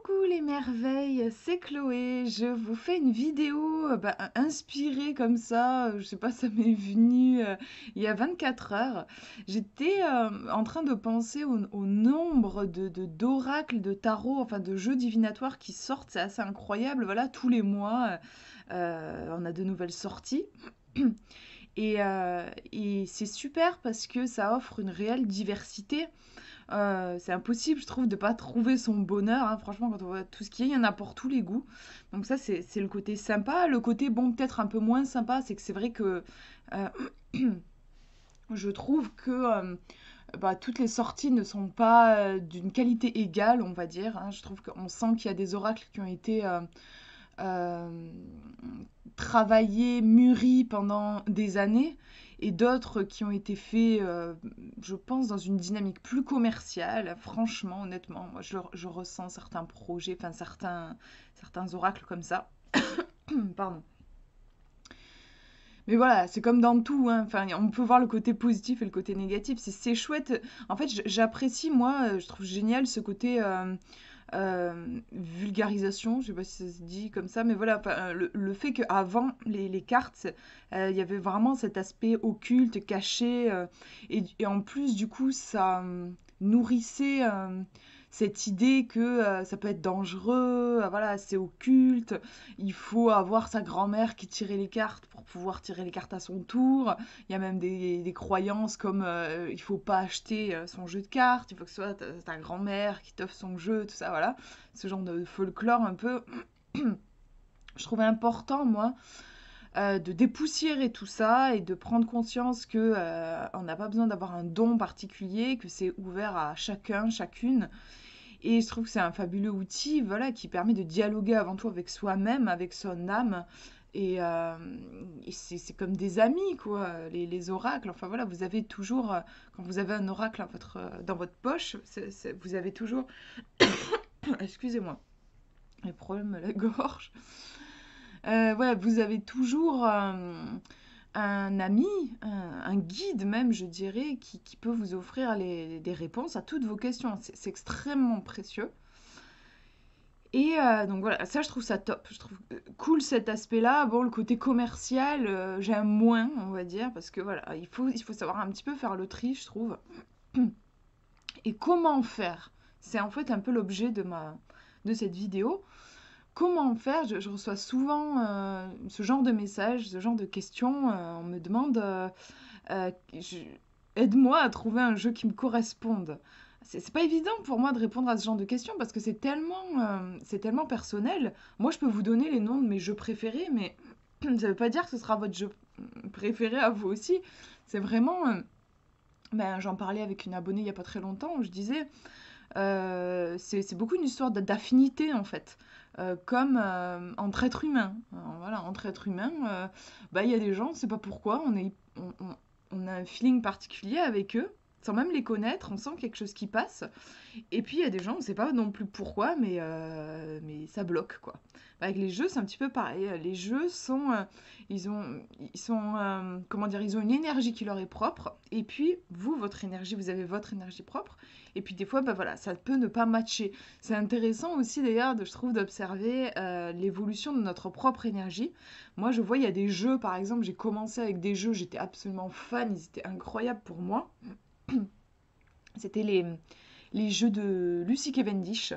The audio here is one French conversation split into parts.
Coucou les merveilles, c'est Chloé. Je vous fais une vidéo inspirée comme ça. Je sais pas, ça m'est venu il y a 24 heures. J'étais en train de penser au nombre d'oracles, de tarot, enfin de jeux divinatoires qui sortent. C'est assez incroyable. Voilà, tous les mois, on a de nouvelles sorties. Et c'est super parce que ça offre une réelle diversité. C'est impossible, je trouve, de pas trouver son bonheur, hein. Franchement, quand on voit tout ce qu'il y a, il y en a pour tous les goûts. Donc ça, c'est le côté sympa. Le côté, bon, peut-être un peu moins sympa, c'est que c'est vrai que euh, je trouve que toutes les sorties ne sont pas d'une qualité égale, on va dire, hein. Je trouve qu'on sent qu'il y a des oracles qui ont été euh, travaillés, mûris pendant des années, et d'autres qui ont été faits, je pense, dans une dynamique plus commerciale. Franchement, honnêtement, moi, je ressens certains projets, enfin certains oracles comme ça. Pardon. Mais voilà, c'est comme dans tout, hein. Enfin, on peut voir le côté positif et le côté négatif. C'est chouette. En fait, j'apprécie, moi, je trouve génial ce côté vulgarisation, je sais pas si ça se dit comme ça, mais voilà, enfin, le fait qu'avant les cartes, il y avait vraiment cet aspect occulte, caché, et en plus, du coup, ça nourrissait cette idée que ça peut être dangereux, voilà, c'est occulte, il faut avoir sa grand-mère qui tirait les cartes pour pouvoir tirer les cartes à son tour. Il y a même des croyances comme il faut pas acheter son jeu de cartes, il faut que ce soit ta grand-mère qui t'offre son jeu, tout ça, voilà. Ce genre de folklore un peu. Je trouvais important, moi, de dépoussiérer tout ça et de prendre conscience que on n'a pas besoin d'avoir un don particulier, que c'est ouvert à chacun, chacune. Et je trouve que c'est un fabuleux outil, voilà, qui permet de dialoguer avant tout avec soi-même, avec son âme. Et c'est comme des amis, quoi, les oracles. Enfin voilà, vous avez toujours, quand vous avez un oracle dans votre poche, vous avez toujours, excusez-moi, les problèmes à la gorge. Ouais, vous avez toujours un ami, un guide même, je dirais, qui peut vous offrir des réponses à toutes vos questions. C'est extrêmement précieux. Et donc voilà, ça je trouve ça top. Je trouve cool cet aspect-là. Bon, le côté commercial, j'aime moins, on va dire, parce que voilà, il faut savoir un petit peu faire le tri, je trouve. Et comment faire? C'est en fait un peu l'objet de cette vidéo. Comment faire? Je reçois souvent ce genre de messages, ce genre de questions. On me demande euh, je- aide-moi à trouver un jeu qui me corresponde. C'est pas évident pour moi de répondre à ce genre de questions parce que c'est tellement personnel. Moi, je peux vous donner les noms de mes jeux préférés, mais ça veut pas dire que ce sera votre jeu préféré à vous aussi. C'est vraiment. J'en parlais avec une abonnée il y a pas très longtemps où je disais c'est beaucoup une histoire d'affinité en fait. Comme entre êtres humains. Alors, voilà, entre êtres humains, il y a des gens, on ne sait pas pourquoi, on a un feeling particulier avec eux, sans même les connaître, on sent quelque chose qui passe. Et puis il y a des gens, on ne sait pas non plus pourquoi, mais ça bloque quoi. Avec les jeux, c'est un petit peu pareil. Les jeux sont, ils sont, comment dire, ils ont une énergie qui leur est propre. Et puis vous, votre énergie, vous avez votre énergie propre. Et puis des fois, voilà, ça peut ne pas matcher. C'est intéressant aussi d'ailleurs, je trouve, d'observer l'évolution de notre propre énergie. Moi, je vois, il y a des jeux, par exemple, j'ai commencé avec des jeux, j'étais absolument fan, ils étaient incroyables pour moi. C'était les jeux de Lucy Cavendish,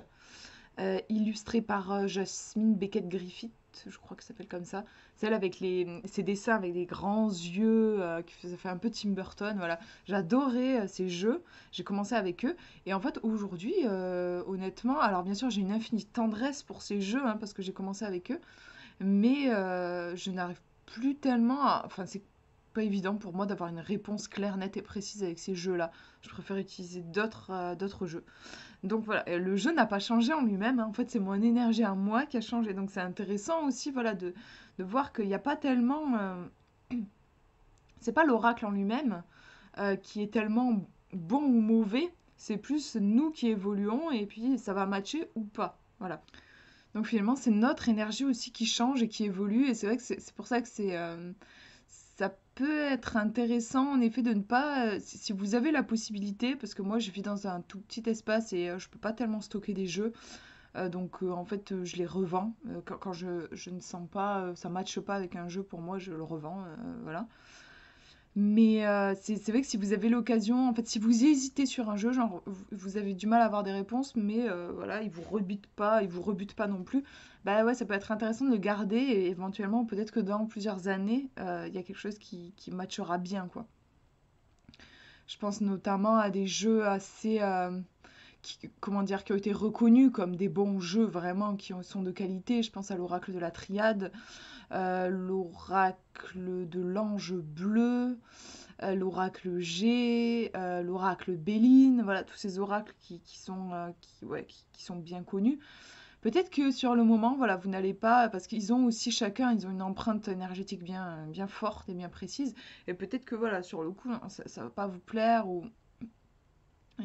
illustrés par Jasmine Beckett-Griffith, je crois que ça s'appelle comme ça. Celle avec ces dessins avec des grands yeux, ça fait un peu Tim Burton, voilà. J'adorais ces jeux, j'ai commencé avec eux. Et en fait, aujourd'hui, honnêtement, alors bien sûr, j'ai une infinie tendresse pour ces jeux, hein, parce que j'ai commencé avec eux, mais je n'arrive plus tellement à... Enfin, c'est pas évident pour moi d'avoir une réponse claire, nette et précise avec ces jeux-là. Je préfère utiliser d'autres jeux. Donc voilà, et le jeu n'a pas changé en lui-même, hein. En fait, c'est mon énergie à moi qui a changé. Donc c'est intéressant aussi, voilà, de voir qu'il n'y a pas tellement... c'est pas l'oracle en lui-même qui est tellement bon ou mauvais, c'est plus nous qui évoluons et puis ça va matcher ou pas. Voilà. Donc finalement, c'est notre énergie aussi qui change et qui évolue. Et c'est vrai que c'est pour ça que ça peut être intéressant en effet de ne pas, si vous avez la possibilité, parce que moi je vis dans un tout petit espace et je peux pas tellement stocker des jeux, En fait, je les revends. Quand je ne sens pas, ça ne matche pas avec un jeu pour moi, je le revends. Voilà. Mais c'est vrai que si vous avez l'occasion, en fait, si vous hésitez sur un jeu, genre vous avez du mal à avoir des réponses, mais voilà, il vous rebute pas non plus, bah ouais, ça peut être intéressant de le garder et éventuellement, peut-être que dans plusieurs années, il y a quelque chose qui matchera bien, quoi. Je pense notamment à des jeux assez, comment dire, qui ont été reconnus comme des bons jeux vraiment sont de qualité. Je pense à l'Oracle de la Triade, l'Oracle de l'Ange Bleu, l'Oracle G, l'Oracle Béline, voilà, tous ces oracles qui sont bien connus. Peut-être que sur le moment, voilà, vous n'allez pas, parce qu'ils ont aussi chacun, ils ont une empreinte énergétique bien forte et bien précise, et peut-être que voilà, sur le coup, ça va pas vous plaire, ou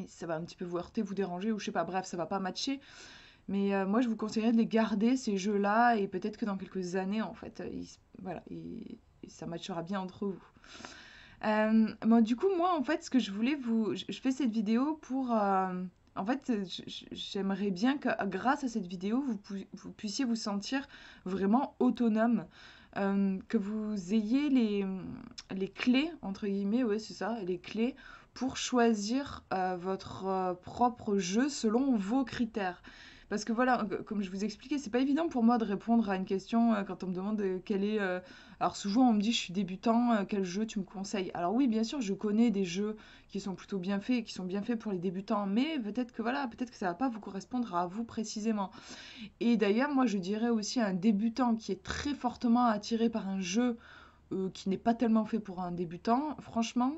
ça va un petit peu vous heurter, vous déranger, ou je sais pas, bref, ça va pas matcher. Mais moi, je vous conseillerais de les garder, ces jeux-là, et peut-être que dans quelques années, en fait, voilà, ça matchera bien entre vous. Bon, du coup, moi, en fait, ce que je voulais je fais cette vidéo pour... en fait, j'aimerais bien que grâce à cette vidéo, vous puissiez vous sentir vraiment autonome. Que vous ayez les clés, entre guillemets, ouais, c'est ça, les clés pour choisir votre propre jeu selon vos critères. Parce que voilà, comme je vous expliquais, c'est pas évident pour moi de répondre à une question quand on me demande quel est alors souvent on me dit je suis débutant, quel jeu tu me conseilles? Alors oui, bien sûr, je connais des jeux qui sont plutôt bien faits, qui sont bien faits pour les débutants, mais peut-être que voilà, peut-être que ça va pas vous correspondre à vous précisément. Et d'ailleurs, moi je dirais aussi à un débutant qui est très fortement attiré par un jeu qui n'est pas tellement fait pour un débutant, franchement,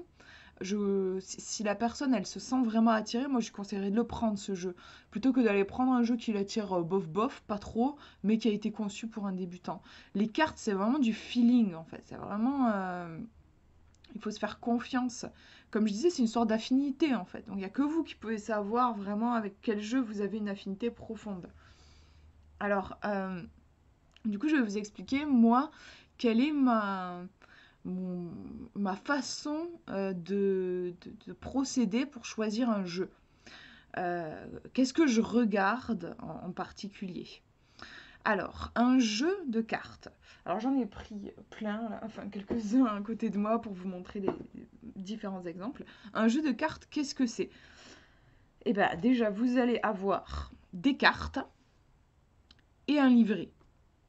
si la personne elle se sent vraiment attirée, moi je lui conseillerais de le prendre ce jeu, plutôt que d'aller prendre un jeu qui l'attire bof bof, pas trop, mais qui a été conçu pour un débutant. Les cartes c'est vraiment du feeling en fait, c'est vraiment, il faut se faire confiance. Comme je disais, c'est une sorte d'affinité en fait, donc il n'y a que vous qui pouvez savoir vraiment avec quel jeu vous avez une affinité profonde. Alors, du coup je vais vous expliquer moi quelle est mon- ma façon de procéder pour choisir un jeu. Qu'est-ce que je regarde en particulier? Alors, un jeu de cartes. Alors j'en ai pris plein, là, enfin quelques-uns à côté de moi pour vous montrer des différents exemples. Un jeu de cartes, qu'est-ce que c'est? Eh bien déjà, vous allez avoir des cartes et un livret.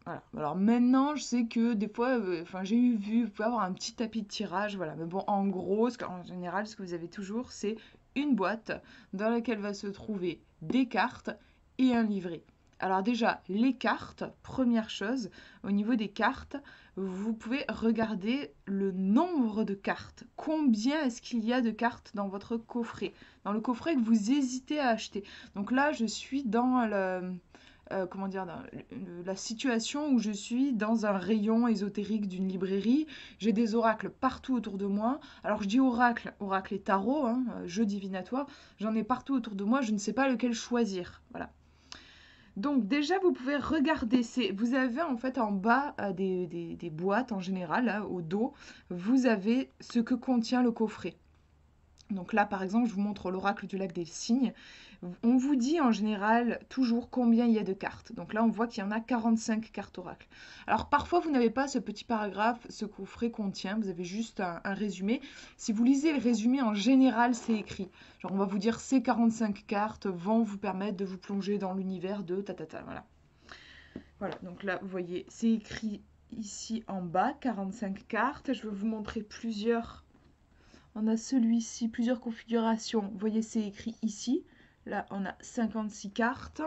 Voilà. Alors maintenant, je sais que des fois, enfin vous pouvez avoir un petit tapis de tirage, voilà. Mais bon, en gros, en général, ce que vous avez toujours, c'est une boîte dans laquelle va se trouver des cartes et un livret. Alors déjà, les cartes, première chose, au niveau des cartes, vous pouvez regarder le nombre de cartes. Combien est-ce qu'il y a de cartes dans votre coffret? Dans le coffret que vous hésitez à acheter. Donc là, je suis dans comment dire, la situation où je suis dans un rayon ésotérique d'une librairie. J'ai des oracles partout autour de moi. Alors je dis oracle, oracle et tarot, hein, jeu divinatoire. J'en ai partout autour de moi. Je ne sais pas lequel choisir. Voilà. Donc déjà, vous pouvez regarder. Vous avez en fait en bas des boîtes en général, là, au dos. Vous avez ce que contient le coffret. Donc là, par exemple, je vous montre l'oracle du lac des cygnes. On vous dit en général toujours combien il y a de cartes. Donc là, on voit qu'il y en a 45 cartes oracle. Alors parfois, vous n'avez pas ce petit paragraphe, ce coffret contient, vous avez juste un résumé. Si vous lisez le résumé, en général, c'est écrit. Genre, on va vous dire ces 45 cartes vont vous permettre de vous plonger dans l'univers de tatata. Voilà. Voilà, donc là, vous voyez, c'est écrit ici en bas, 45 cartes. Je vais vous montrer plusieurs. On a celui-ci, plusieurs configurations. Vous voyez, c'est écrit ici. Là, on a 56 cartes.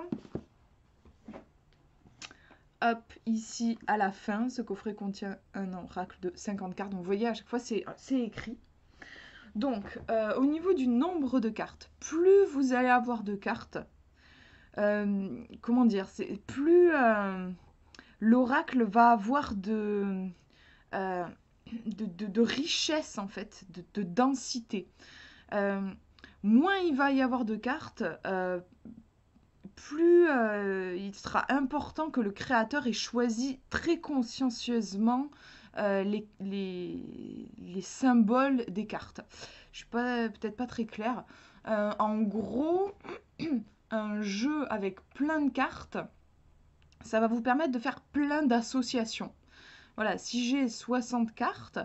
Hop, ici, à la fin, ce coffret contient un oracle de 50 cartes. Donc, vous voyez, à chaque fois, c'est écrit. Donc, au niveau du nombre de cartes, plus vous allez avoir de cartes, comment dire, plus l'oracle va avoir euh, de richesse, en fait, de densité. Moins il va y avoir de cartes, plus il sera important que le créateur ait choisi très consciencieusement les symboles des cartes. Je suis peut-être pas très claire. En gros, un jeu avec plein de cartes, ça va vous permettre de faire plein d'associations. Voilà, si j'ai 60 cartes,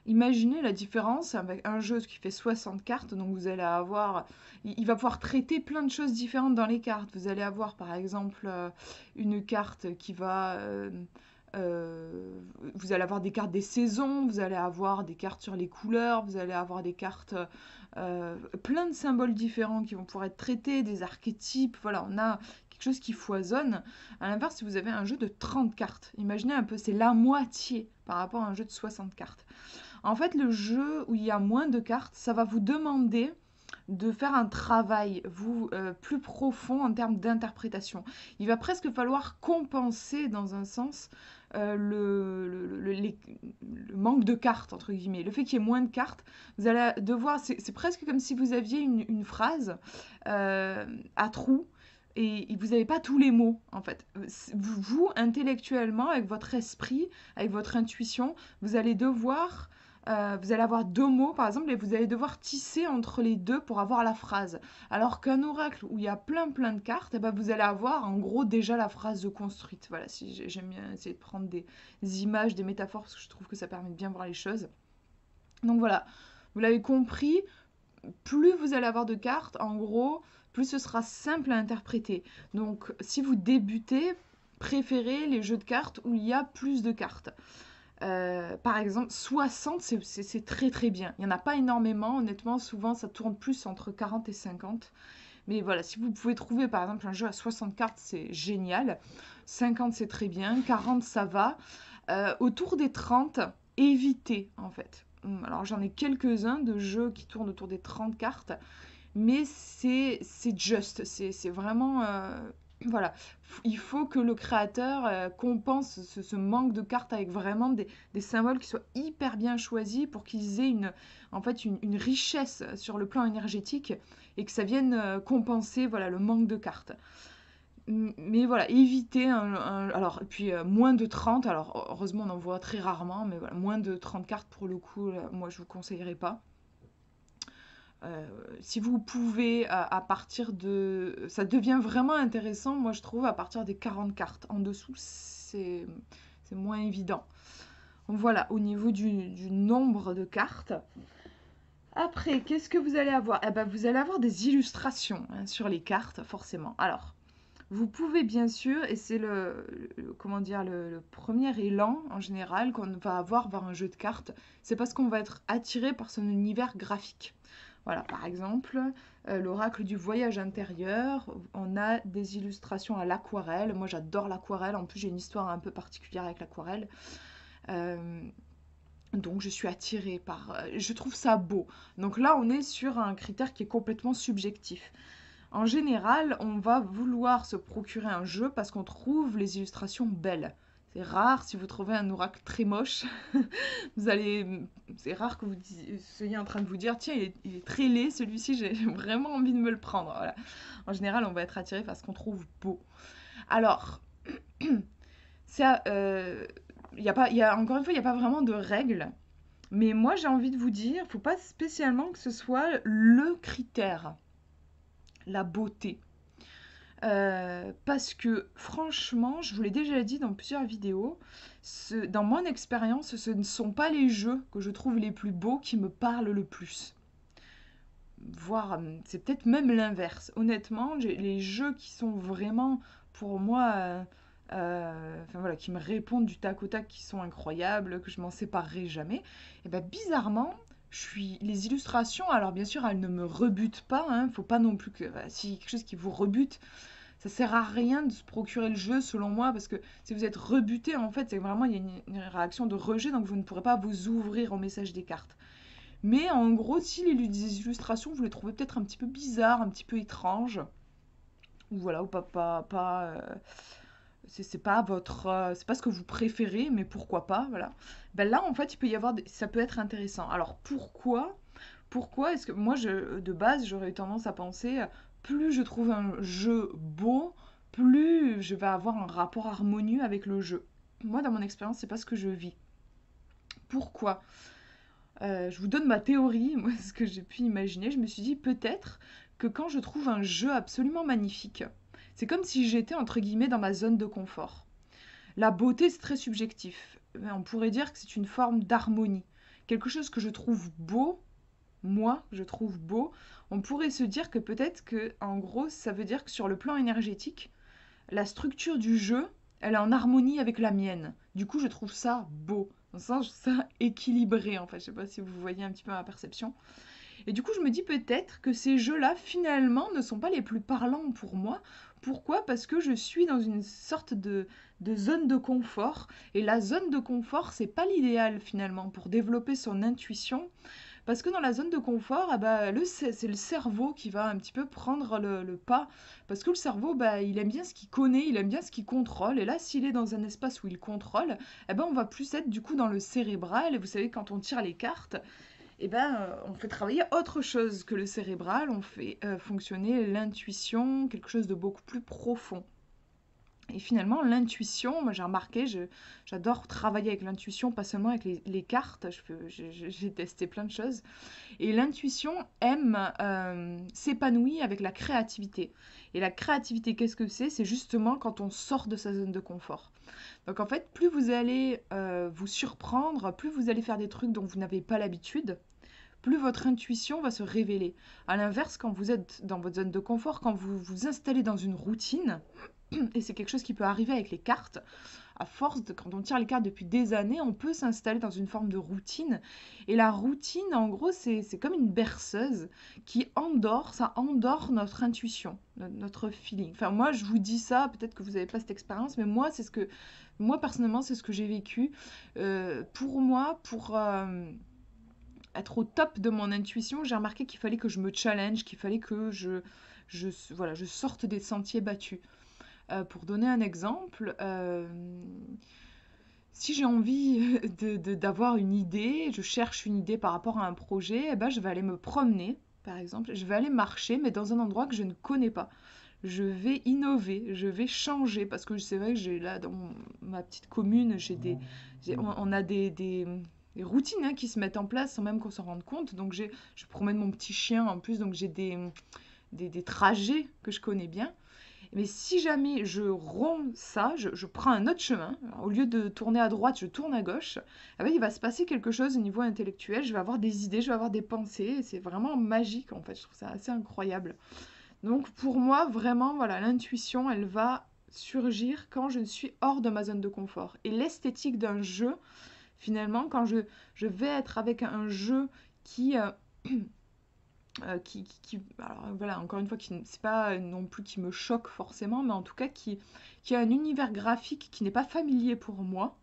imaginez la différence avec un jeu qui fait 60 cartes, donc vous allez avoir, il va pouvoir traiter plein de choses différentes dans les cartes. Vous allez avoir par exemple une carte qui va... vous allez avoir des cartes des saisons, vous allez avoir des cartes sur les couleurs, vous allez avoir des cartes, plein de symboles différents qui vont pouvoir être traités, des archétypes, voilà, on a quelque chose qui foisonne. À l'inverse, si vous avez un jeu de 30 cartes, imaginez un peu, c'est la moitié par rapport à un jeu de 60 cartes. En fait, le jeu où il y a moins de cartes, ça va vous demander de faire un travail plus profond en termes d'interprétation. Il va presque falloir compenser dans un sens le manque de cartes, entre guillemets. Le fait qu'il y ait moins de cartes, vous allez devoir... C'est presque comme si vous aviez une phrase à trous et vous n'avez pas tous les mots, en fait. Vous, intellectuellement, avec votre esprit, avec votre intuition, vous allez devoir... vous allez avoir deux mots, par exemple, et vous allez devoir tisser entre les deux pour avoir la phrase. Alors qu'un oracle où il y a plein de cartes, eh ben, vous allez avoir en gros déjà la phrase construite. Voilà, si j'aime bien essayer de prendre des images, des métaphores, parce que je trouve que ça permet de bien voir les choses. Donc voilà, vous l'avez compris, plus vous allez avoir de cartes, en gros, plus ce sera simple à interpréter. Donc si vous débutez, préférez les jeux de cartes où il y a plus de cartes. Par exemple, 60, c'est très très bien. Il n'y en a pas énormément, honnêtement, souvent ça tourne plus entre 40 et 50. Mais voilà, si vous pouvez trouver par exemple un jeu à 60 cartes, c'est génial. 50, c'est très bien. 40, ça va. Autour des 30, évitez en fait. Alors j'en ai quelques-uns de jeux qui tournent autour des 30 cartes, mais c'est juste, c'est vraiment... voilà, il faut que le créateur compense ce manque de cartes avec vraiment des symboles qui soient hyper bien choisis pour qu'ils aient en fait une richesse sur le plan énergétique et que ça vienne compenser voilà, le manque de cartes. Mais voilà, éviter alors, et puis moins de 30, alors heureusement on en voit très rarement, mais voilà, moins de 30 cartes pour le coup, là, moi je vous conseillerais pas. Si vous pouvez, à partir de... Ça devient vraiment intéressant, moi je trouve, à partir des 40 cartes. En dessous, c'est moins évident. Donc voilà, au niveau du nombre de cartes. Après, qu'est-ce que vous allez avoir? Eh ben, vous allez avoir des illustrations hein, sur les cartes, forcément. Alors, vous pouvez bien sûr, et c'est comment dire, le premier élan en général qu'on va avoir vers un jeu de cartes, c'est parce qu'on va être attiré par son univers graphique. Voilà, par exemple, l'oracle du voyage intérieur, on a des illustrations à l'aquarelle. Moi, j'adore l'aquarelle. En plus, j'ai une histoire un peu particulière avec l'aquarelle. Euh, donc, je suis attirée par... je trouve ça beau. Donc là, on est sur un critère qui est complètement subjectif. En général, on va vouloir se procurer un jeu parce qu'on trouve les illustrations belles. C'est rare si vous trouvez un oracle très moche. C'est rare que vous soyez en train de vous dire tiens, il est très laid celui-ci, j'ai vraiment envie de me le prendre. Voilà. En général, on va être attiré par ce qu'on trouve beau. Alors, ça, encore une fois, il n'y a pas vraiment de règles. Mais moi, j'ai envie de vous dire, il ne faut pas spécialement que ce soit le critère, la beauté. Parce que franchement, je vous l'ai déjà dit dans plusieurs vidéos, dans mon expérience, ce ne sont pas les jeux que je trouve les plus beaux qui me parlent le plus. Voire, c'est peut-être même l'inverse. Honnêtement, les jeux qui sont vraiment, pour moi, enfin voilà, qui me répondent du tac au tac, qui sont incroyables, que je m'en séparerai jamais, et ben bizarrement, les illustrations, alors bien sûr, elles ne me rebutent pas, hein, faut pas non plus que, s'il y a quelque chose qui vous rebute, ça sert à rien de se procurer le jeu selon moi parce que si vous êtes rebuté en fait c'est vraiment il y a une réaction de rejet donc vous ne pourrez pas vous ouvrir au message des cartes. Mais en gros si les illustrations vous les trouvez peut-être un petit peu bizarres, un petit peu étranges ou voilà ou c'est pas votre c'est pas ce que vous préférez mais pourquoi pas voilà. Ben là en fait il peut y avoir ça peut être intéressant. Alors pourquoi est-ce que moi, de base, j'aurais eu tendance à penser, plus je trouve un jeu beau, plus je vais avoir un rapport harmonieux avec le jeu. Moi, dans mon expérience, c'est pas ce que je vis. Pourquoi? Je vous donne ma théorie, moi, ce que j'ai pu imaginer. Je me suis dit peut-être que quand je trouve un jeu absolument magnifique. C'est comme si j'étais entre guillemets dans ma zone de confort. La beauté, c'est très subjectif. Mais on pourrait dire que c'est une forme d'harmonie. Quelque chose que je trouve beau, moi, je trouve beau, on pourrait se dire que peut-être que, en gros, ça veut dire que sur le plan énergétique, la structure du jeu, elle est en harmonie avec la mienne. Du coup, je trouve ça beau. Dans le sens, je trouve ça équilibré, en fait. Je sais pas si vous voyez un petit peu ma perception. Et du coup, je me dis peut-être que ces jeux-là, finalement, ne sont pas les plus parlants pour moi. Pourquoi? Parce que je suis dans une sorte de zone de confort. Et la zone de confort, c'est pas l'idéal finalement pour développer son intuition. Parce que dans la zone de confort, ah bah, c'est le cerveau qui va un petit peu prendre le pas. Parce que le cerveau, bah, il aime bien ce qu'il connaît, il aime bien ce qu'il contrôle. Et là, s'il est dans un espace où il contrôle, eh ben, on va plus être du coup dans le cérébral. Et vous savez, quand on tire les cartes, eh ben, on fait travailler autre chose que le cérébral, on fait fonctionner l'intuition, quelque chose de beaucoup plus profond. Et finalement, l'intuition, moi j'ai remarqué, j'adore travailler avec l'intuition, pas seulement avec les cartes, j'ai testé plein de choses. Et l'intuition aime s'épanouir avec la créativité. Et la créativité, qu'est-ce que c'est? C'est justement quand on sort de sa zone de confort. Donc en fait, plus vous allez vous surprendre, plus vous allez faire des trucs dont vous n'avez pas l'habitude, plus votre intuition va se révéler. À l'inverse, quand vous êtes dans votre zone de confort, quand vous vous installez dans une routine, et c'est quelque chose qui peut arriver avec les cartes, à force de, quand on tire les cartes depuis des années, on peut s'installer dans une forme de routine. Et la routine, en gros, c'est comme une berceuse qui endort, ça endort notre intuition, notre feeling. Enfin, moi, je vous dis ça, peut-être que vous n'avez pas cette expérience, mais moi, personnellement, c'est ce que j'ai vécu. Pour moi, pour être au top de mon intuition, j'ai remarqué qu'il fallait que je me challenge, qu'il fallait que voilà, je sorte des sentiers battus. Pour donner un exemple, si j'ai envie d'avoir une idée, je cherche une idée par rapport à un projet, eh ben, je vais aller me promener, par exemple. Je vais aller marcher, mais dans un endroit que je ne connais pas. Je vais innover, je vais changer, parce que c'est vrai que j'ai là, dans ma petite commune, on a des routines hein, qui se mettent en place sans même qu'on s'en rende compte. Donc je promène mon petit chien en plus, donc j'ai des trajets que je connais bien. Mais si jamais je romps ça, je prends un autre chemin, au lieu de tourner à droite, je tourne à gauche, eh ben, il va se passer quelque chose au niveau intellectuel, je vais avoir des idées, je vais avoir des pensées, et c'est vraiment magique en fait, je trouve ça assez incroyable. Donc pour moi, vraiment, voilà, l'intuition, elle va surgir quand je suis hors de ma zone de confort. Et l'esthétique d'un jeu, finalement, quand je vais être avec un jeu qui, alors voilà, encore une fois, c'est pas non plus qui me choque forcément, mais en tout cas qui a un univers graphique qui n'est pas familier pour moi,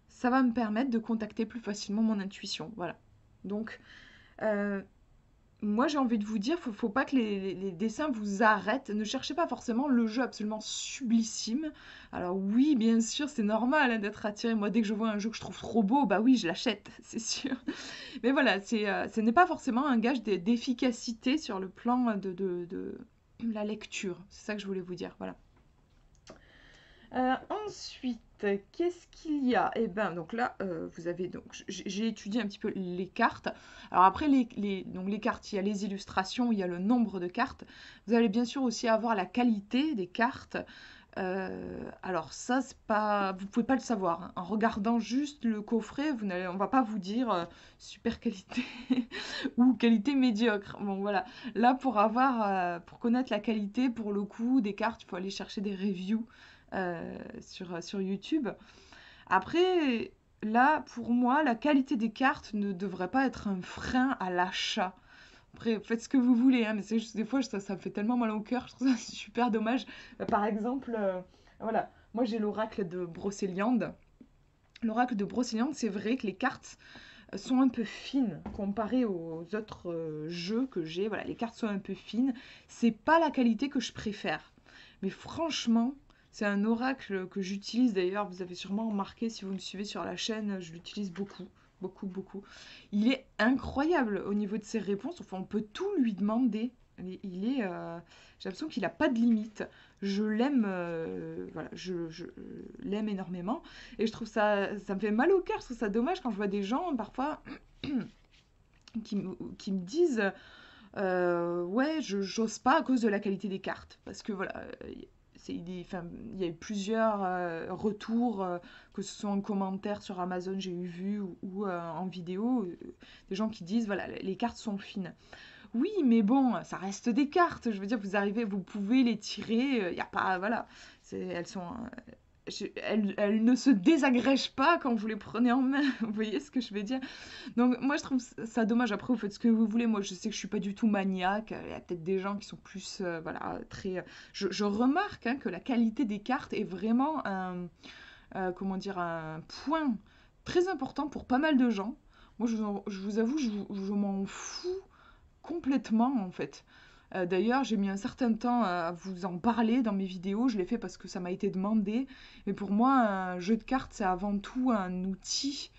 ça va me permettre de contacter plus facilement mon intuition. Voilà. Donc, euh, moi j'ai envie de vous dire, faut pas que les dessins vous arrêtent. Ne cherchez pas forcément le jeu absolument sublissime. Alors oui, bien sûr, c'est normal hein, d'être attiré. Moi, dès que je vois un jeu que je trouve trop beau, bah oui, je l'achète, c'est sûr. Mais voilà, ce n'est pas forcément un gage d'efficacité sur le plan de la lecture. C'est ça que je voulais vous dire. Voilà. Ensuite, qu'est-ce qu'il y a? Eh ben, donc là, vous avez donc j'ai étudié un petit peu les cartes. Alors après donc les cartes, il y a les illustrations, il y a le nombre de cartes. Vous allez bien sûr aussi avoir la qualité des cartes. Alors ça, c'est pas, vous pouvez pas le savoir, hein. En regardant juste le coffret, on va pas vous dire super qualité ou qualité médiocre. Bon voilà, là pour connaître la qualité, pour le coup des cartes, il faut aller chercher des reviews sur YouTube. Après, là, pour moi, la qualité des cartes ne devrait pas être un frein à l'achat. Après, faites ce que vous voulez, hein, mais c'est juste des fois, ça me fait tellement mal au cœur, je trouve ça super dommage. Par exemple, voilà, moi j'ai l'oracle de Brocéliande. L'oracle de Brocéliande, c'est vrai que les cartes sont un peu fines comparées aux autres jeux que j'ai. Voilà, les cartes sont un peu fines. C'est pas la qualité que je préfère. Mais franchement, c'est un oracle que j'utilise d'ailleurs. Vous avez sûrement remarqué si vous me suivez sur la chaîne, je l'utilise beaucoup. Beaucoup, beaucoup. Il est incroyable au niveau de ses réponses. Enfin, on peut tout lui demander. J'ai l'impression qu'il n'a pas de limite. Je l'aime, voilà, je l'aime énormément. Et je trouve ça me fait mal au cœur. Je trouve ça dommage quand je vois des gens parfois qui me disent Ouais, j'ose pas à cause de la qualité des cartes. Parce que voilà, enfin, il y a eu plusieurs retours, que ce soit en commentaire sur Amazon, j'ai eu vu, ou en vidéo, des gens qui disent, voilà, les cartes sont fines. Oui, mais bon, ça reste des cartes. Je veux dire, vous pouvez les tirer. Il y a pas, voilà, elles sont, elles ne se désagrègent pas quand vous les prenez en main. Vous voyez ce que je veux dire? Donc moi je trouve ça dommage. Après vous faites ce que vous voulez. Moi je sais que je suis pas du tout maniaque. Il y a peut-être des gens qui sont plus, voilà, très. Je remarque hein, que la qualité des cartes est vraiment comment dire, un point très important pour pas mal de gens. Moi je vous avoue, je m'en fous complètement en fait. D'ailleurs, j'ai mis un certain temps à vous en parler dans mes vidéos. Je l'ai fait parce que ça m'a été demandé. Mais pour moi, un jeu de cartes, c'est avant tout un outil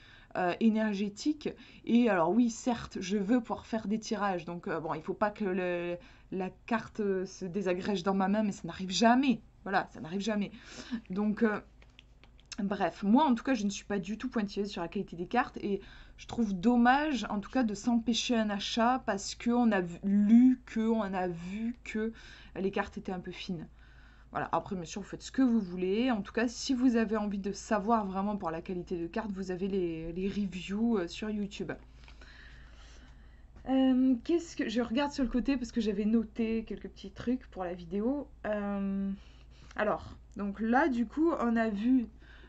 énergétique. Et alors oui, certes, je veux pouvoir faire des tirages. Donc bon, il faut pas que la carte se désagrège dans ma main, mais ça n'arrive jamais. Voilà, ça n'arrive jamais. Donc bref, moi en tout cas, je ne suis pas du tout pointilleuse sur la qualité des cartes et je trouve dommage en tout cas de s'empêcher un achat parce qu'on a on a vu que les cartes étaient un peu fines. Voilà, après bien sûr vous faites ce que vous voulez. En tout cas, si vous avez envie de savoir vraiment pour la qualité de cartes, vous avez les reviews sur YouTube. Qu'est-ce que je regarde sur le côté parce que j'avais noté quelques petits trucs pour la vidéo. Alors, donc là, du coup, on a vu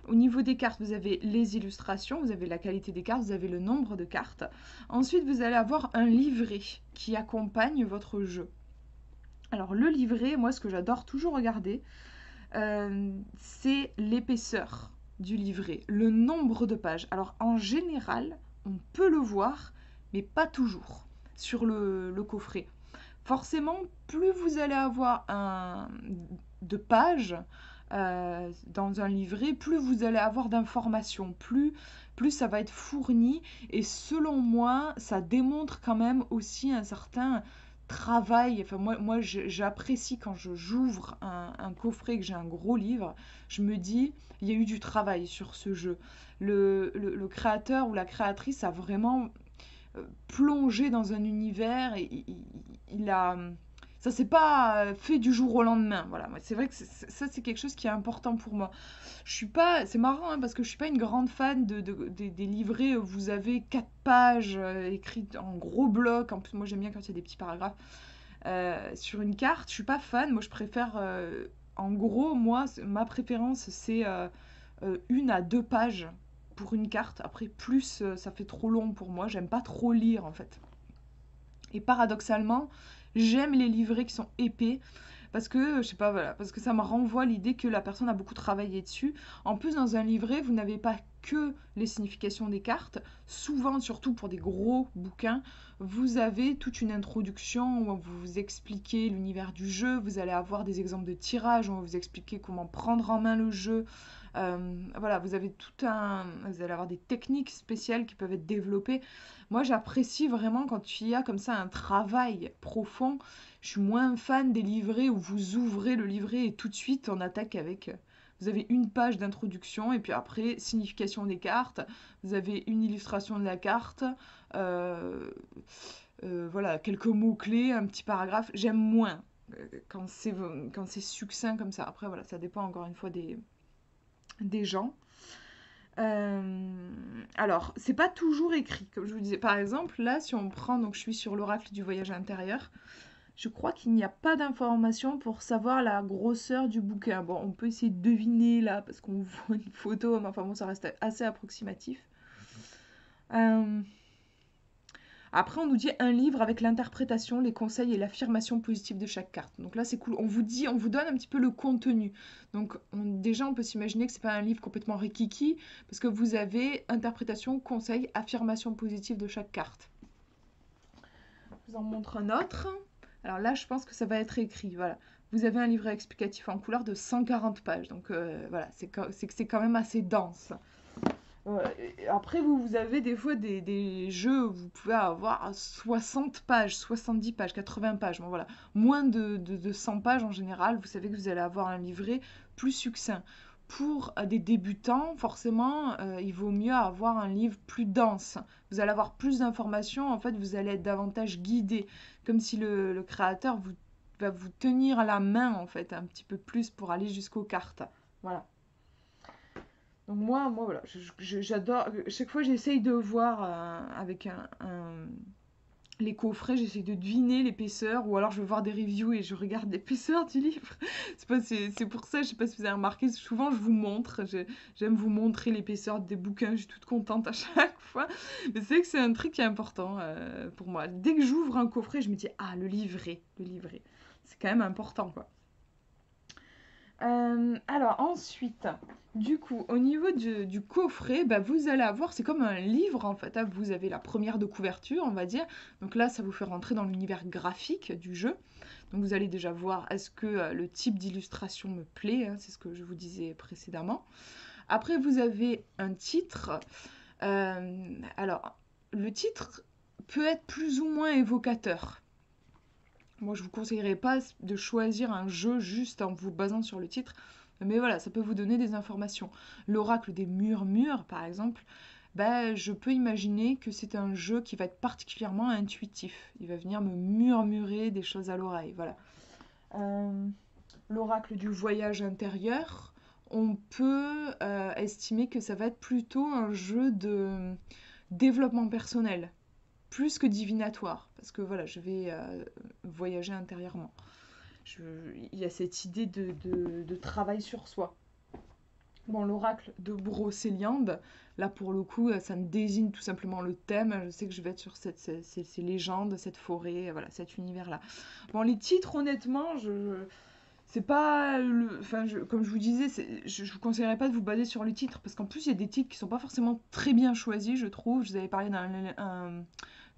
au niveau des cartes, vous avez les illustrations, vous avez la qualité des cartes, vous avez le nombre de cartes. Ensuite, vous allez avoir un livret qui accompagne votre jeu. Alors, le livret, moi, ce que j'adore toujours regarder, c'est l'épaisseur du livret, le nombre de pages. Alors, en général, on peut le voir, mais pas toujours sur le coffret. Forcément, plus vous allez avoir de pages dans un livret, plus vous allez avoir d'informations, plus ça va être fourni. Et selon moi, ça démontre quand même aussi un certain travail. Enfin, moi j'apprécie quand j'ouvre un coffret, que j'ai un gros livre, je me dis, il y a eu du travail sur ce jeu. Le créateur ou la créatrice a vraiment plongé dans un univers et il a ça s'est pas fait du jour au lendemain. Voilà, c'est vrai que ça c'est quelque chose qui est important pour moi. Je suis pas, c'est marrant hein, parce que je suis pas une grande fan des livrets où vous avez 4 pages écrites en gros blocs. En plus, moi j'aime bien quand il y a des petits paragraphes sur une carte. Je suis pas fan. Moi je préfère, en gros, moi ma préférence c'est 1 à 2 pages pour une carte. Après, plus ça fait trop long pour moi. J'aime pas trop lire en fait. Et paradoxalement, j'aime les livrets qui sont épais parce que, je sais pas, voilà, parce que ça me renvoie l'idée que la personne a beaucoup travaillé dessus. En plus, dans un livret, vous n'avez pas que les significations des cartes. Souvent, surtout pour des gros bouquins, vous avez toute une introduction où on vous expliquez l'univers du jeu. Vous allez avoir des exemples de tirages, où on va vous expliquer comment prendre en main le jeu. Voilà, vous allez avoir des techniques spéciales qui peuvent être développées. Moi, j'apprécie vraiment quand il y a comme ça un travail profond. Je suis moins fan des livrets où vous ouvrez le livret et tout de suite on attaque avec. Vous avez 1 page d'introduction et puis après, signification des cartes. Vous avez une illustration de la carte. euh, voilà, quelques mots-clés, un petit paragraphe. J'aime moins quand c'est succinct comme ça. Après, voilà, ça dépend encore une fois des gens. Alors, c'est pas toujours écrit, comme je vous disais. Par exemple, là, si on prend, donc je suis sur l'oracle du voyage intérieur, je crois qu'il n'y a pas d'information pour savoir la grosseur du bouquin. Bon, on peut essayer de deviner là, parce qu'on voit une photo, mais enfin bon, ça reste assez approximatif. Euh, Après, on nous dit un livre avec l'interprétation, les conseils et l'affirmation positive de chaque carte. Donc là, c'est cool. On vous donne un petit peu le contenu. Donc déjà, on peut s'imaginer que c'est pas un livre complètement rikiki, parce que vous avez interprétation, conseils, affirmation positive de chaque carte. Je vous en montre un autre. Alors là, je pense que ça va être écrit. Voilà. Vous avez un livret explicatif en couleur de 140 pages. Donc voilà, c'est quand même assez dense. Après, vous avez des fois des jeux où vous pouvez avoir 60 pages, 70 pages, 80 pages. Bon, voilà. Moins de 100 pages en général, vous savez que vous allez avoir un livret plus succinct. pour des débutants, forcément, il vaut mieux avoir un livre plus dense. Vous allez avoir plus d'informations, en fait, vous allez être davantage guidé, comme si le créateur va vous tenir la main, en fait, un petit peu plus pour aller jusqu'aux cartes. Voilà. Donc moi voilà, j'adore. Chaque fois, j'essaye de voir avec les coffrets, j'essaye de deviner l'épaisseur, ou alors je vais voir des reviews et je regarde l'épaisseur du livre. C'est pour ça, je sais pas si vous avez remarqué, souvent je vous montre, j'aime vous montrer l'épaisseur des bouquins, je suis toute contente à chaque fois. Mais c'est vrai que c'est un truc qui est important pour moi. Dès que j'ouvre un coffret, je me dis, ah, le livret, le livret. C'est quand même important, quoi. Alors ensuite, du coup, au niveau du coffret, bah, vous allez avoir, c'est comme un livre en fait, hein. Vous avez la première de couverture, on va dire. Donc là, ça vous fait rentrer dans l'univers graphique du jeu. Donc vous allez déjà voir, est-ce que le type d'illustration me plaît, hein, c'est ce que je vous disais précédemment. Après, vous avez un titre. Alors, le titre peut être plus ou moins évocateur. Moi, je vous conseillerais pas de choisir un jeu juste en vous basant sur le titre, mais voilà, ça peut vous donner des informations. L'oracle des murmures, par exemple, bah, je peux imaginer que c'est un jeu qui va être particulièrement intuitif. Il va venir me murmurer des choses à l'oreille, voilà. Euh, L'oracle du voyage intérieur, on peut estimer que ça va être plutôt un jeu de développement personnel plus que divinatoire, parce que voilà, je vais voyager intérieurement. Il y a cette idée de travail sur soi. Bon, l'oracle de Brocéliande, là pour le coup, ça me désigne tout simplement le thème. Je sais que je vais être sur ces légendes, cette forêt, voilà, cet univers-là. Bon, les titres, honnêtement, c'est pas enfin, comme je vous disais, je vous conseillerais pas de vous baser sur le titre, parce qu'en plus, il y a des titres qui sont pas forcément très bien choisis, je trouve. Je vous avais parlé d'un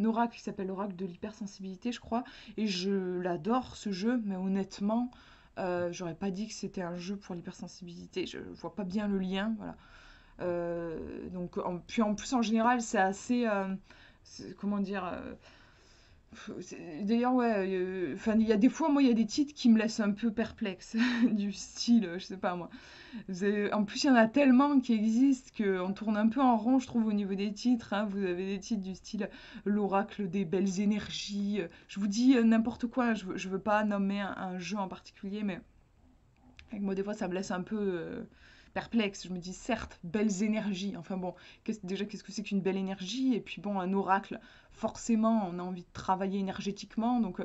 oracle qui s'appelle l'oracle de l'hypersensibilité, je crois, et je l'adore ce jeu, mais honnêtement, j'aurais pas dit que c'était un jeu pour l'hypersensibilité. Je vois pas bien le lien, voilà. Donc, puis en plus, en général, c'est assez, comment dire, d'ailleurs, ouais, enfin, il y a des fois, moi, il y a des titres qui me laissent un peu perplexe, du style, je sais pas moi. En plus, il y en a tellement qui existent qu'on tourne un peu en rond, je trouve, au niveau des titres, hein. Vous avez des titres du style l'oracle des belles énergies. Je vous dis n'importe quoi, je veux pas nommer un jeu en particulier, mais avec moi, des fois, ça me laisse un peu perplexe. Je me dis, certes, belles énergies. Enfin bon, déjà, qu'est-ce que c'est qu'une belle énergie? Et puis bon, un oracle, forcément, on a envie de travailler énergétiquement. Donc,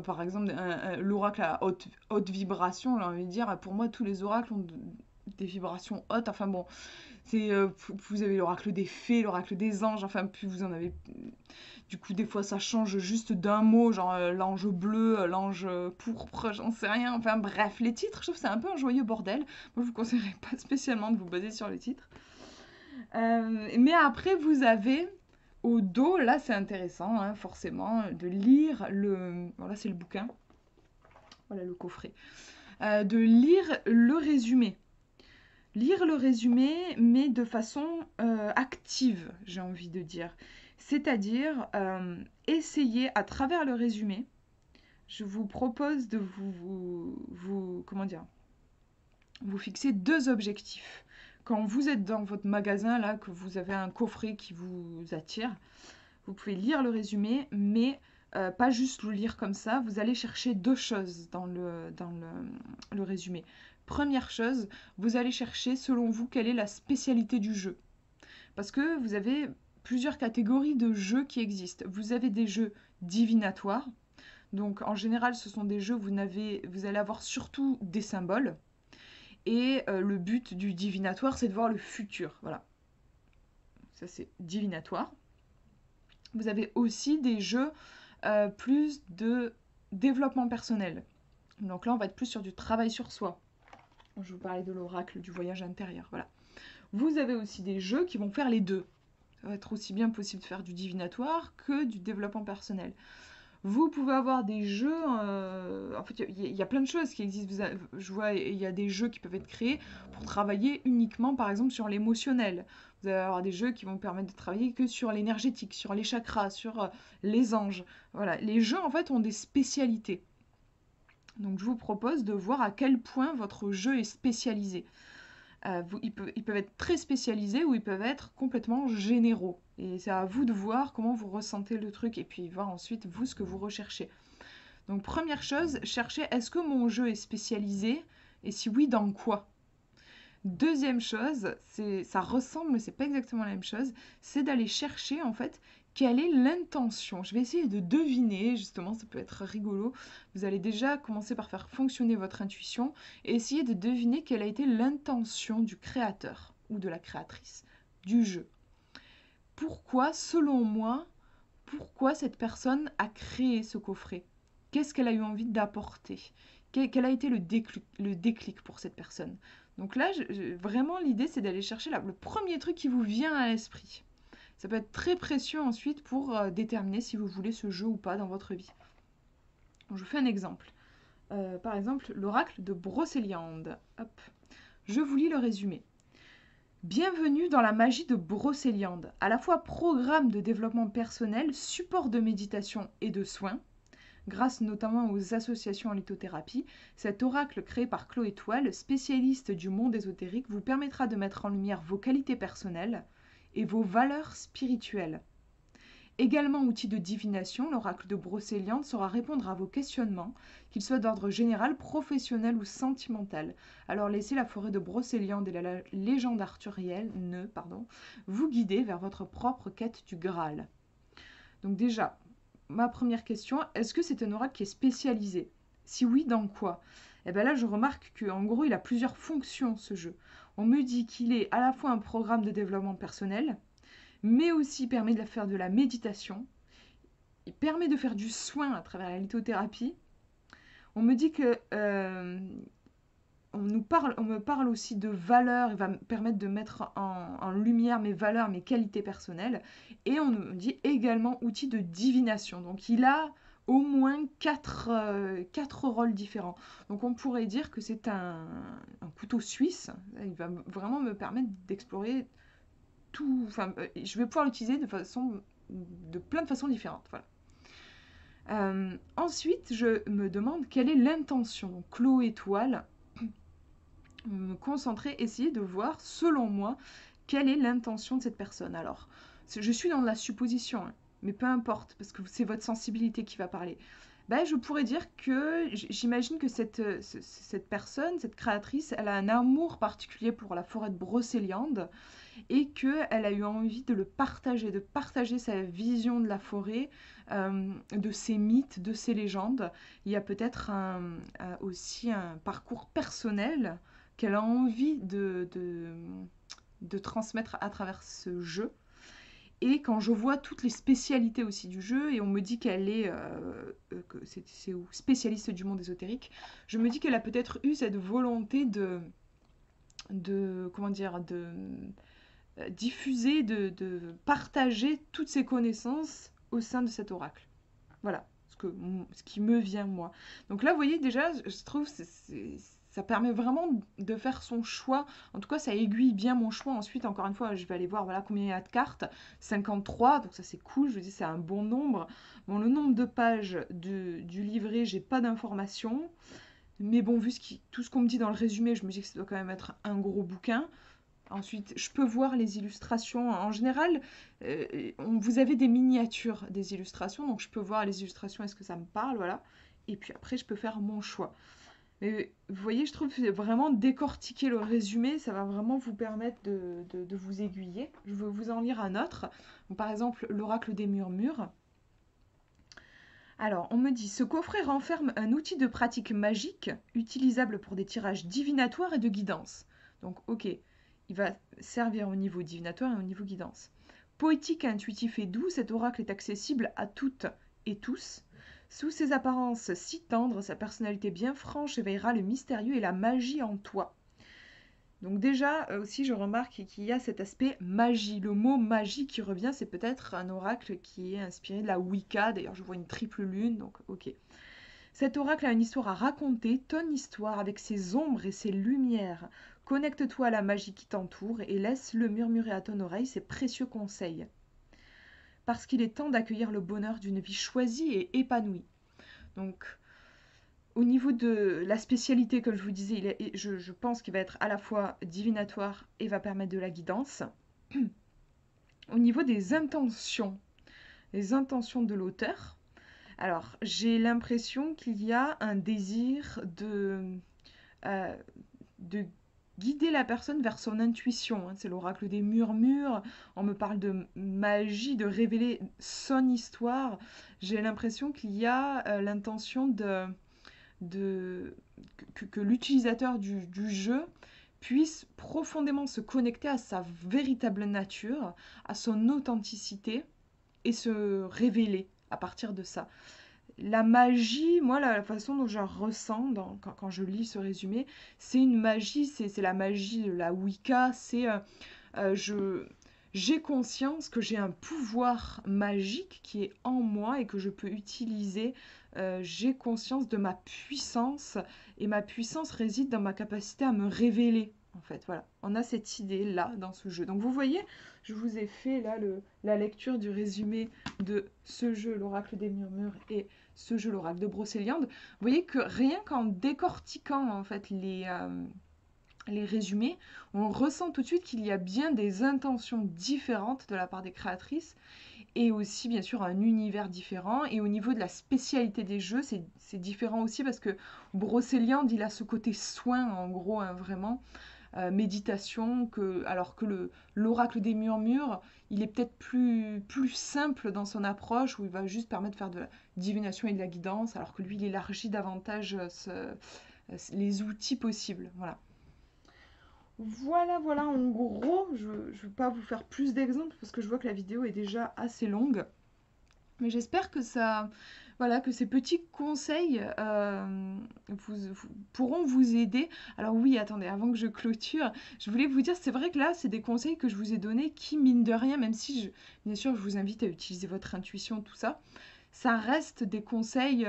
par exemple, l'oracle à haute vibration, j'ai envie de dire, pour moi, tous les oracles ont des vibrations hautes. Enfin bon, vous avez l'oracle des fées, l'oracle des anges. Enfin, puis vous en avez. Du coup, des fois, ça change juste d'un mot, genre l'ange bleu, l'ange pourpre, j'en sais rien. Enfin, bref, les titres, je trouve que c'est un peu un joyeux bordel. Moi, je vous conseillerais pas spécialement de vous baser sur les titres. Mais après, vous avez au dos, là, c'est intéressant, hein, forcément, de lire le. Voilà, c'est le bouquin. Voilà le coffret. De lire le résumé. Lire le résumé, mais de façon active, j'ai envie de dire. C'est-à-dire, essayer à travers le résumé, je vous propose de comment dire, vous fixer deux objectifs. Quand vous êtes dans votre magasin, là, que vous avez un coffret qui vous attire, vous pouvez lire le résumé, mais pas juste le lire comme ça. Vous allez chercher deux choses dans le résumé. Première chose, vous allez chercher, selon vous, quelle est la spécialité du jeu. Parce que vous avez plusieurs catégories de jeux qui existent. Vous avez des jeux divinatoires. Donc en général, ce sont des jeux où vous allez avoir surtout des symboles. Et le but du divinatoire, c'est de voir le futur. Voilà. Ça, c'est divinatoire. Vous avez aussi des jeux plus de développement personnel. Donc là, on va être plus sur du travail sur soi. Je vous parlais de l'oracle du voyage intérieur. Voilà. Vous avez aussi des jeux qui vont faire les deux. Ça va être aussi bien possible de faire du divinatoire que du développement personnel. Vous pouvez avoir des jeux. En fait, il y a plein de choses qui existent. Je vois, il y a des jeux qui peuvent être créés pour travailler uniquement, par exemple, sur l'émotionnel. Vous allez avoir des jeux qui vont permettre de travailler que sur l'énergétique, sur les chakras, sur les anges. Voilà. Les jeux, en fait, ont des spécialités. Donc, je vous propose de voir à quel point votre jeu est spécialisé. Ils peuvent être très spécialisés ou ils peuvent être complètement généraux. Et c'est à vous de voir comment vous ressentez le truc et puis voir ensuite vous ce que vous recherchez. Donc première chose, cherchez est-ce que mon jeu est spécialisé et si oui, dans quoi? Deuxième chose, ça ressemble, mais c'est pas exactement la même chose, c'est d'aller chercher en fait quelle est l'intention. Je vais essayer de deviner, justement, ça peut être rigolo. Vous allez déjà commencer par faire fonctionner votre intuition et essayer de deviner quelle a été l'intention du créateur ou de la créatrice du jeu. Pourquoi, selon moi, pourquoi cette personne a créé ce coffret? Qu'est-ce qu'elle a eu envie d'apporter? Quel a été le déclic pour cette personne? Donc là, vraiment, l'idée, c'est d'aller chercher le premier truc qui vous vient à l'esprit. Ça peut être très précieux ensuite pour déterminer si vous voulez ce jeu ou pas dans votre vie. Donc, je vous fais un exemple. Par exemple, l'oracle de Brocéliande. Hop. Je vous lis le résumé. Bienvenue dans la magie de Brocéliande, à la fois programme de développement personnel, support de méditation et de soins. Grâce notamment aux associations en lithothérapie, cet oracle créé par Chloé Toile, spécialiste du monde ésotérique, vous permettra de mettre en lumière vos qualités personnelles et vos valeurs spirituelles. Également outil de divination, l'oracle de Brocéliande saura répondre à vos questionnements, qu'ils soient d'ordre général, professionnel ou sentimental. Alors laissez la forêt de Brocéliande et la légende arthurienne vous guider vers votre propre quête du Graal. Donc déjà, ma première question, est-ce que c'est un oracle qui est spécialisé? Si oui, dans quoi? Et bien là, je remarque qu'en gros, il a plusieurs fonctions, ce jeu. On me dit qu'il est à la fois un programme de développement personnel, mais aussi permet de faire de la méditation. Il permet de faire du soin à travers la lithothérapie. On me dit que on me parle aussi de valeurs, il va me permettre de mettre en lumière mes valeurs, mes qualités personnelles. Et on me dit également outil de divination. Donc il a au moins quatre rôles différents. Donc on pourrait dire que c'est un couteau suisse. Il va vraiment me permettre d'explorer tout. Enfin, je vais pouvoir l'utiliser de plein de façons différentes. Voilà. Ensuite, je me demande quelle est l'intention. Donc, Chloé Toile, me concentrer, essayer de voir, selon moi, quelle est l'intention de cette personne. Alors, je suis dans la supposition, hein, mais peu importe, parce que c'est votre sensibilité qui va parler. Ben, je pourrais dire que j'imagine que cette personne, cette créatrice, elle a un amour particulier pour la forêt de Brocéliande et qu'elle a eu envie de partager sa vision de la forêt, de ses mythes, de ses légendes. Il y a peut-être aussi un parcours personnel qu'elle a envie de transmettre à travers ce jeu. Et quand je vois toutes les spécialités aussi du jeu, et on me dit qu'elle est spécialiste du monde ésotérique, je me dis qu'elle a peut-être eu cette volonté de diffuser, de partager toutes ses connaissances au sein de cet oracle. Voilà ce qui me vient moi. Donc là, vous voyez déjà, je trouve ça permet vraiment de faire son choix. En tout cas, ça aiguille bien mon choix. Ensuite, encore une fois, je vais aller voir voilà, combien il y a de cartes. 53, donc ça c'est cool, je vous dis c'est un bon nombre. Bon, le nombre de pages du livret, j'ai pas d'informations. Mais bon, vu tout ce qu'on me dit dans le résumé, je me dis que ça doit quand même être un gros bouquin. Ensuite, je peux voir les illustrations. En général, vous avez des miniatures des illustrations, donc je peux voir les illustrations, est-ce que ça me parle, voilà. Et puis après, je peux faire mon choix. Mais vous voyez, je trouve que vraiment décortiquer le résumé, ça va vraiment vous permettre de vous aiguiller. Je vais vous en lire un autre. Donc, par exemple, l'oracle des murmures. Alors, on me dit, ce coffret renferme un outil de pratique magique utilisable pour des tirages divinatoires et de guidance. Donc, ok, il va servir au niveau divinatoire et au niveau guidance. Poétique, intuitif et doux, cet oracle est accessible à toutes et tous. Sous ses apparences si tendres, sa personnalité bien franche éveillera le mystérieux et la magie en toi. Donc déjà, aussi, je remarque qu'il y a cet aspect magie. Le mot magie qui revient, c'est peut-être un oracle qui est inspiré de la Wicca. D'ailleurs, je vois une triple lune, donc ok. Cet oracle a une histoire à raconter, ton histoire, avec ses ombres et ses lumières. Connecte-toi à la magie qui t'entoure et laisse-le murmurer à ton oreille ses précieux conseils. Parce qu'il est temps d'accueillir le bonheur d'une vie choisie et épanouie. Donc, Au niveau de la spécialité, comme je vous disais, je pense qu'il va être à la fois divinatoire et va permettre de la guidance. Au niveau des intentions, les intentions de l'auteur, alors j'ai l'impression qu'il y a un désir euh, de guider la personne vers son intuition, hein. C'est l'oracle des murmures, on me parle de magie, de révéler son histoire. J'ai l'impression qu'il y a l'intention de, que l'utilisateur du jeu puisse profondément se connecter à sa véritable nature, à son authenticité et se révéler à partir de ça. La magie, moi, la façon dont je la ressens quand je lis ce résumé, c'est une magie, c'est la magie de la Wicca, je, j'ai conscience que j'ai un pouvoir magique qui est en moi et que je peux utiliser. J'ai conscience de ma puissance et ma puissance réside dans ma capacité à me révéler. En fait, voilà, on a cette idée-là dans ce jeu. Donc vous voyez, je vous ai fait là la lecture du résumé de ce jeu, l'Oracle des Murmures, et ce jeu, l'Oracle de Brocéliande. Vous voyez que rien qu'en décortiquant en fait les résumés, on ressent tout de suite qu'il y a bien des intentions différentes de la part des créatrices et aussi bien sûr un univers différent. Et au niveau de la spécialité des jeux, c'est différent aussi parce que Brocéliande, il a ce côté soin en gros, hein, vraiment. Méditation, alors que l'oracle des murmures, il est peut-être plus simple dans son approche, où il va juste permettre de faire de la divination et de la guidance, alors que lui, il élargit davantage les outils possibles. Voilà. Voilà, voilà, en gros, je ne vais pas vous faire plus d'exemples parce que je vois que la vidéo est déjà assez longue. Mais j'espère que ça, voilà, que ces petits conseils pourront vous aider. Alors oui, attendez, avant que je clôture, je voulais vous dire, c'est vrai que là, c'est des conseils que je vous ai donnés qui, mine de rien, même si, bien sûr, je vous invite à utiliser votre intuition, tout ça, ça reste des conseils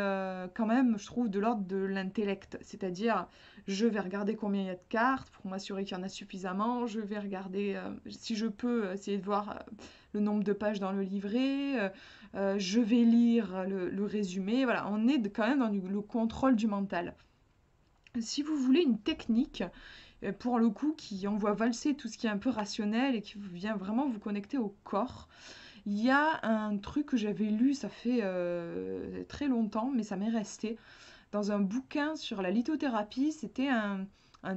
quand même, je trouve, de l'ordre de l'intellect. C'est-à-dire, je vais regarder combien il y a de cartes pour m'assurer qu'il y en a suffisamment. Je vais regarder, si je peux, essayer de voir le nombre de pages dans le livret. Je vais lire le résumé. Voilà, on est quand même dans le contrôle du mental. Si vous voulez une technique, pour le coup, qui envoie valser tout ce qui est un peu rationnel et qui vient vraiment vous connecter au corps, il y a un truc que j'avais lu, ça fait très longtemps, mais ça m'est resté. Dans un bouquin sur la lithothérapie, c'était un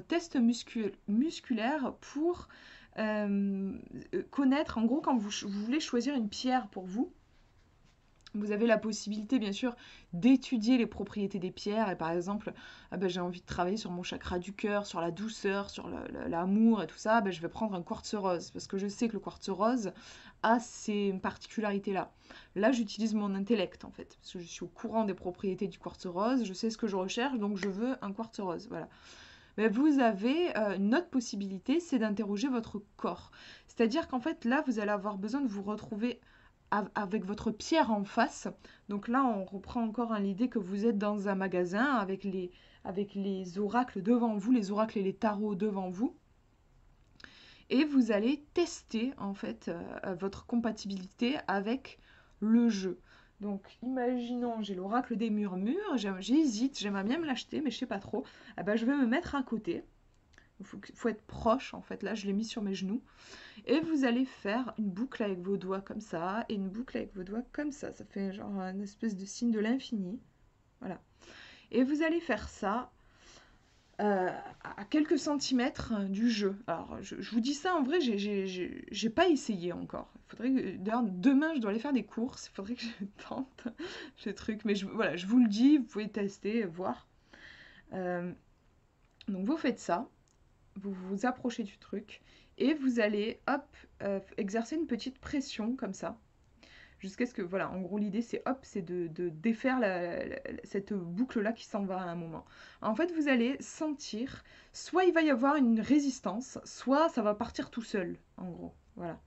test musculaire pour connaître, en gros, quand vous voulez choisir une pierre pour vous, vous avez la possibilité, bien sûr, d'étudier les propriétés des pierres. Et par exemple, ah ben, j'ai envie de travailler sur mon chakra du cœur, sur la douceur, sur l'amour et tout ça. Ben, je vais prendre un quartz rose parce que je sais que le quartz rose a ces particularités-là. Là, j'utilise mon intellect en fait, parce que je suis au courant des propriétés du quartz rose. Je sais ce que je recherche, donc je veux un quartz rose. Voilà. Mais vous avez une autre possibilité, c'est d'interroger votre corps. C'est-à-dire qu'en fait, là, vous allez avoir besoin de vous retrouver avec votre pierre en face. Donc là, on reprend encore l'idée que vous êtes dans un magasin avec les oracles devant vous, les oracles et les tarots devant vous. Et vous allez tester en fait votre compatibilité avec le jeu. Donc imaginons, j'ai l'oracle des murmures, j'hésite, j'aimerais bien me l'acheter, mais je sais pas trop. Eh ben, je vais me mettre à côté. Faut être proche en fait. Là, je l'ai mis sur mes genoux. Et vous allez faire une boucle avec vos doigts comme ça, et une boucle avec vos doigts comme ça. Ça fait genre une espèce de signe de l'infini. Voilà. Et vous allez faire ça à quelques centimètres du jeu. Alors, je vous dis ça, en vrai, j'ai pas essayé encore. D'ailleurs, demain, je dois aller faire des courses. Il faudrait que je tente ce truc. Mais voilà, je vous le dis, vous pouvez tester, voir. Donc, vous faites ça. Vous vous approchez du truc. Et vous allez, hop, exercer une petite pression comme ça. Jusqu'à ce que, voilà, en gros, l'idée, c'est de défaire cette boucle-là qui s'en va à un moment. En fait, vous allez sentir, soit il va y avoir une résistance, soit ça va partir tout seul, en gros. Voilà.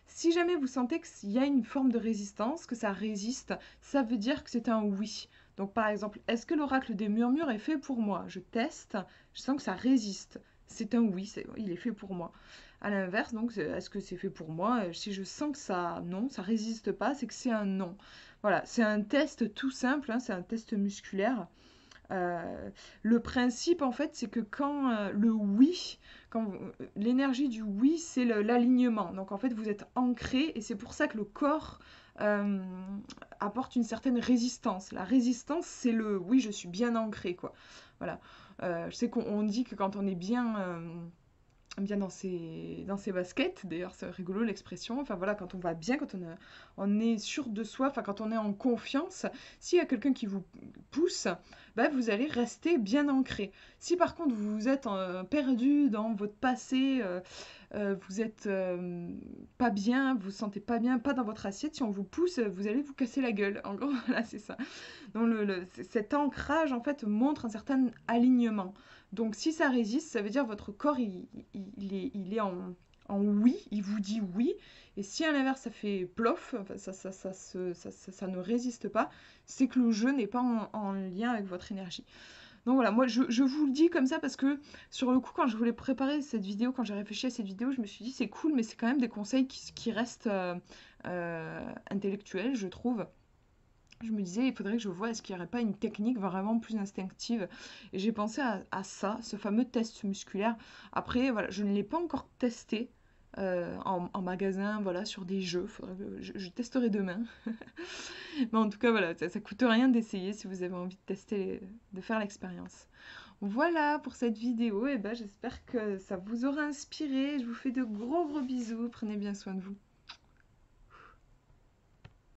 Si jamais vous sentez qu'il y a une forme de résistance, que ça résiste, ça veut dire que c'est un oui. Donc, par exemple, est-ce que l'oracle des murmures est fait pour moi? Je teste, je sens que ça résiste. C'est un oui, il est fait pour moi. À l'inverse, donc, est-ce que c'est fait pour moi? Si je sens que ça, non, ça résiste pas, c'est que c'est un non. Voilà, c'est un test tout simple, hein, c'est un test musculaire. Le principe, en fait, c'est que quand le oui, l'énergie du oui, c'est l'alignement. Donc, en fait, vous êtes ancré et c'est pour ça que le corps euh, apporte une certaine résistance. La résistance, c'est le oui, je suis bien ancré, quoi. Voilà. Je sais qu'on dit que quand on est bien dans ses baskets. D'ailleurs, c'est rigolo l'expression. Enfin voilà, quand on va bien, on est sûr de soi, enfin quand on est en confiance, s'il y a quelqu'un qui vous pousse, bah, vous allez rester bien ancré. Si par contre vous êtes perdu dans votre passé, vous êtes pas bien, vous vous sentez pas bien, pas dans votre assiette, si on vous pousse, vous allez vous casser la gueule. En gros, voilà, c'est ça. Donc cet ancrage en fait montre un certain alignement. Donc si ça résiste, ça veut dire votre corps il est en oui, il vous dit oui. Et si à l'inverse ça fait plof, enfin, ça ne résiste pas, c'est que le jeu n'est pas en lien avec votre énergie. Donc voilà, moi je vous le dis comme ça parce que sur le coup quand je voulais préparer cette vidéo, quand j'ai réfléchi à cette vidéo, je me suis dit c'est cool mais c'est quand même des conseils qui restent intellectuels je trouve. Je me disais, il faudrait que je voie, est-ce qu'il n'y aurait pas une technique vraiment plus instinctive? Et j'ai pensé à ça, ce fameux test musculaire. Après, voilà, je ne l'ai pas encore testé en magasin, voilà, sur des jeux. Je testerai demain. Mais en tout cas, voilà, ça coûte rien d'essayer si vous avez envie de tester, de faire l'expérience. Voilà pour cette vidéo. Et ben, j'espère que ça vous aura inspiré. Je vous fais de gros gros bisous. Prenez bien soin de vous.